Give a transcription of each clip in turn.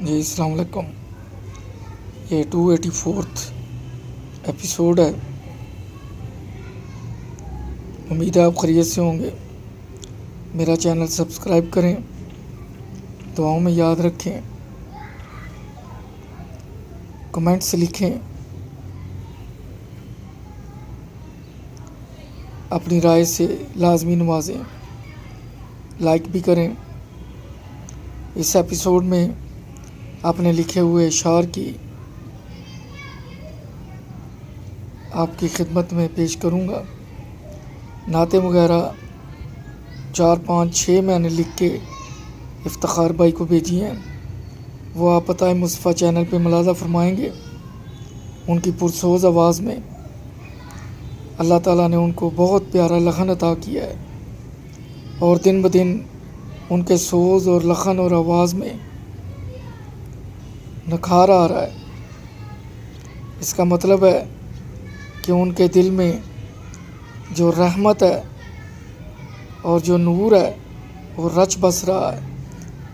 جی السلام علیکم۔ یہ 284 ایپیسوڈ ہے۔ امید ہے آپ خیریت سے ہوں گے۔ میرا چینل سبسکرائب کریں، دعاؤں میں یاد رکھیں، کمنٹس لکھیں، اپنی رائے سے لازمی نوازیں، لائک بھی کریں۔ اس ایپیسوڈ میں اپنے لکھے ہوئے اشعار کی آپ کی خدمت میں پیش کروں گا۔ نعتیں وغیرہ 4 5 6 میں نے لکھ کے افتخار بھائی کو بھیجی ہیں، وہ آپ عطائے مصطفیٰ چینل پہ ملاحظہ فرمائیں گے۔ ان کی پرسوز آواز میں اللہ تعالیٰ نے ان کو بہت پیارا لحن عطا کیا ہے، اور دن بدن ان کے سوز اور لحن اور آواز میں نکھار آ رہا ہے۔ اس کا مطلب ہے کہ ان کے دل میں جو رحمت ہے اور جو نور ہے وہ رچ بس رہا ہے،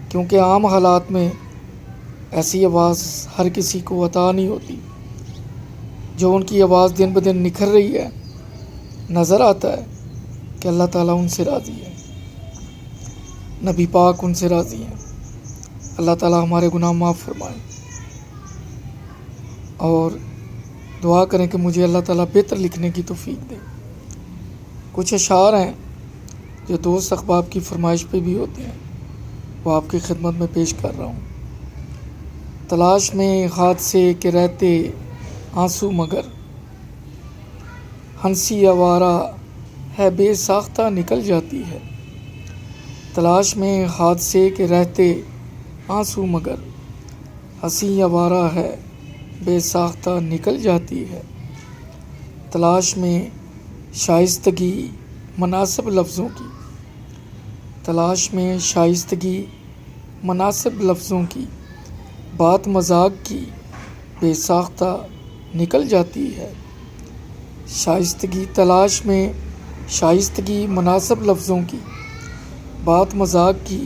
کیونکہ عام حالات میں ایسی آواز ہر کسی کو عطا نہیں ہوتی۔ جو ان کی آواز دن بدن نکھر رہی ہے، نظر آتا ہے کہ اللہ تعالیٰ ان سے راضی ہے، نبی پاک ان سے راضی ہیں۔ اللہ تعالیٰ ہمارے گناہ معاف فرمائے، اور دعا کریں کہ مجھے اللہ تعالیٰ بہتر لکھنے کی توفیق دے۔ کچھ اشعار ہیں جو دوست احباب کی فرمائش پہ بھی ہوتے ہیں، وہ آپ کی خدمت میں پیش کر رہا ہوں۔ تلاش میں حادثے کے رہتے آنسو مگر، ہنسی آوارہ ہے بے ساختہ نکل جاتی ہے۔ تلاش میں حادثے کے رہتے آنسو مگر، ہنسی آوارہ ہے بے ساختہ نکل جاتی ہے۔ تلاش میں شائستگی مناسب لفظوں کی، تلاش میں شائستگی مناسب لفظوں کی، بات مذاق کی بے ساختہ نکل جاتی ہے۔ شائستگی تلاش میں شائستگی مناسب لفظوں کی، بات مذاق کی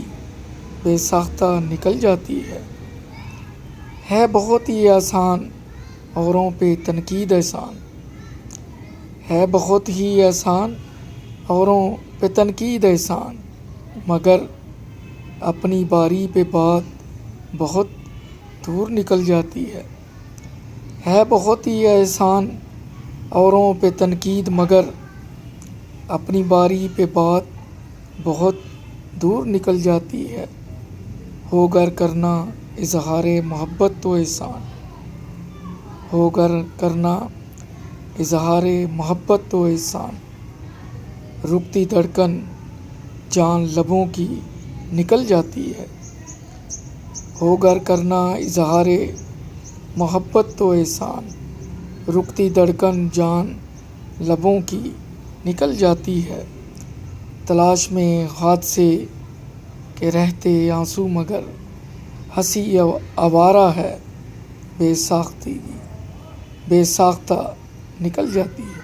بے ساختہ نکل جاتی ہے بہت ہی آسان اوروں پہ تنقید احسان، ہے بہت ہی آسان اوروں پہ تنقید احسان، مگر اپنی باری پہ بات بہت دور نکل جاتی ہے بہت ہی آسان اوروں پہ تنقید، مگر اپنی باری پہ بات بہت دور نکل جاتی ہے۔ ہو گر کرنا اظہار محبت تو احسان، ہو گر کرنا اظہار محبت تو احسان، رکتی دھڑکن جان لبوں کی نکل جاتی ہے۔ ہو گر کرنا اظہار محبت تو احسان، رکتی دھڑکن جان لبوں کی نکل جاتی ہے۔ تلاش میں حادثے کے رہتے آنسو مگر، ہنسی آوارہ ہے بے ساختہ نکل جاتی ہے۔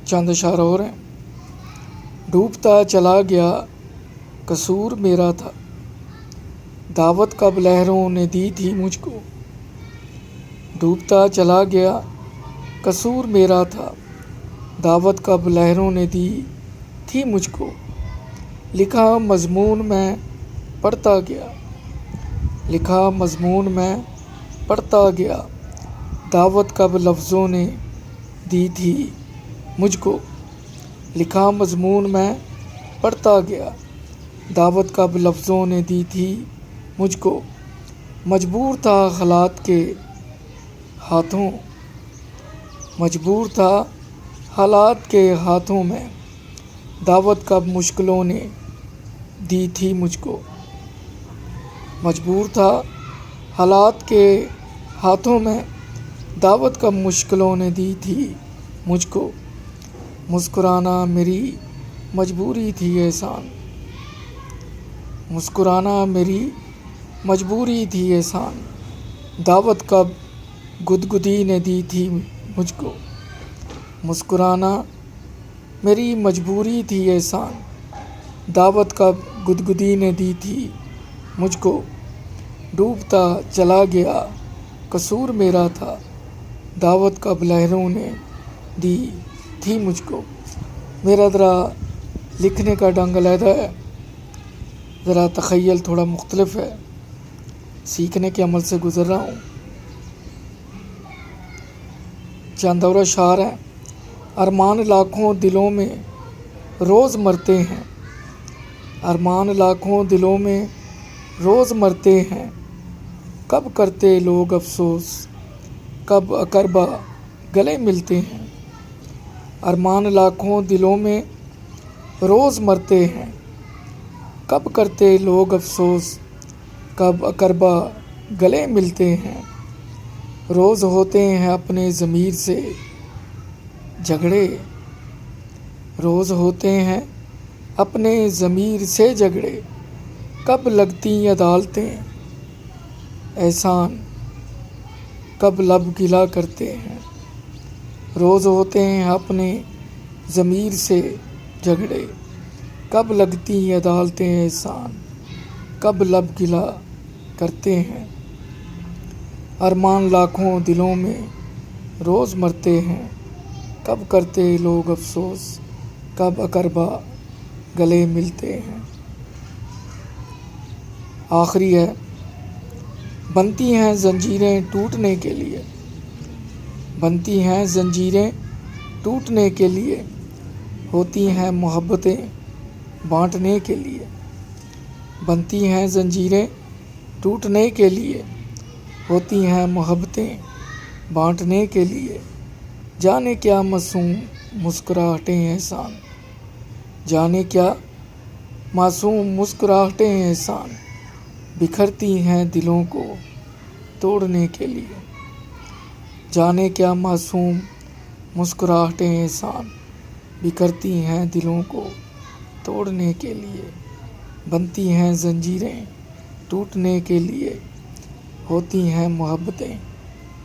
چند اشعار اور ہیں۔ ڈوبتا چلا گیا قصور میرا تھا، دعوت کب لہروں نے دی تھی مجھ کو۔ ڈوبتا چلا گیا قصور میرا تھا، دعوت کب لہروں نے دی تھی مجھ کو۔ لکھا مضمون میں پڑھتا گیا، لکھا مضمون میں پڑھتا گیا، دعوت کب لفظوں نے دی تھی مجھ کو۔ لکھا مضمون میں پڑھتا گیا، دعوت کب لفظوں نے دی تھی مجھ کو۔ مجبور تھا حالات کے ہاتھوں، مجبور تھا حالات کے ہاتھوں میں، دعوت کب مشکلوں نے دی تھی مجھ کو۔ مجبور تھا حالات کے ہاتھوں میں، دعوت کب مشکلوں نے دی تھی مجھ کو۔ مسکرانا میری مجبوری تھی احسان، مسکرانا میری مجبوری تھی احسان، دعوت کب گدگدی نے دی تھی مجھ کو۔ مسکرانا میری مجبوری تھی احسان، دعوت کب گدگدی نے دی تھی مجھ کو، ڈوبتا چلا گیا قصور میرا تھا، دعوت کب لہروں نے دی تھی مجھ کو۔ میرا ذرا لکھنے کا ڈھنگ علیحدہ ہے، ذرا تخیل تھوڑا مختلف ہے، سیکھنے کے عمل سے گزر رہا ہوں۔ چند اور اشعار ہیں۔ ارمان لاکھوں دلوں میں روز مرتے ہیں، ارمان لاکھوں دلوں میں روز مرتے ہیں، کب کرتے لوگ افسوس، کب اقربا گلے ملتے ہیں۔ ارمان لاکھوں دلوں میں روز مرتے ہیں، کب کرتے لوگ افسوس، کب اقربا گلے ملتے ہیں۔ روز ہوتے ہیں اپنے ضمیر سے جھگڑے، روز ہوتے ہیں اپنے ضمیر سے جھگڑے، کب لگتی عدالتیں احسان، کب لب گلا کرتے ہیں۔ روز ہوتے ہیں اپنے ضمیر سے جھگڑے، کب لگتی عدالتیں احسان، کب لب گلا کرتے ہیں۔ ارمان لاکھوں دلوں میں روز مرتے ہیں، کب کرتے لوگ افسوس، کب اقربا گلے ملتے ہیں۔ آخری ہے۔ بنتی ہیں زنجیریں ٹوٹنے کے لیے، بنتی ہیں زنجیریں ٹوٹنے کے لیے، ہوتی ہیں محبتیں بانٹنے کے لیے، بنتی ہیں زنجیریں ٹوٹنے کے لیے، ہوتی ہیں محبتیں بانٹنے کے لیے۔ جانے کیا معصوم مسکراہٹیں احسان، جانے کیا معصوم مسکراہٹیں احسان، بکھرتی ہیں دلوں کو توڑنے کے لیے۔ جانے کیا معصوم مسکراہٹیں احسان، بکھرتی ہیں دلوں کو توڑنے کے لیے۔ بنتی ہیں زنجیریں ٹوٹنے کے لیے، ہوتی ہیں محبتیں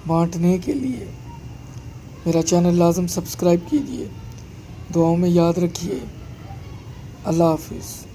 بانٹنے کے لیے۔ میرا چینل لازم سبسکرائب کیجیے، دعاؤں میں یاد رکھیے۔ اللہ حافظ۔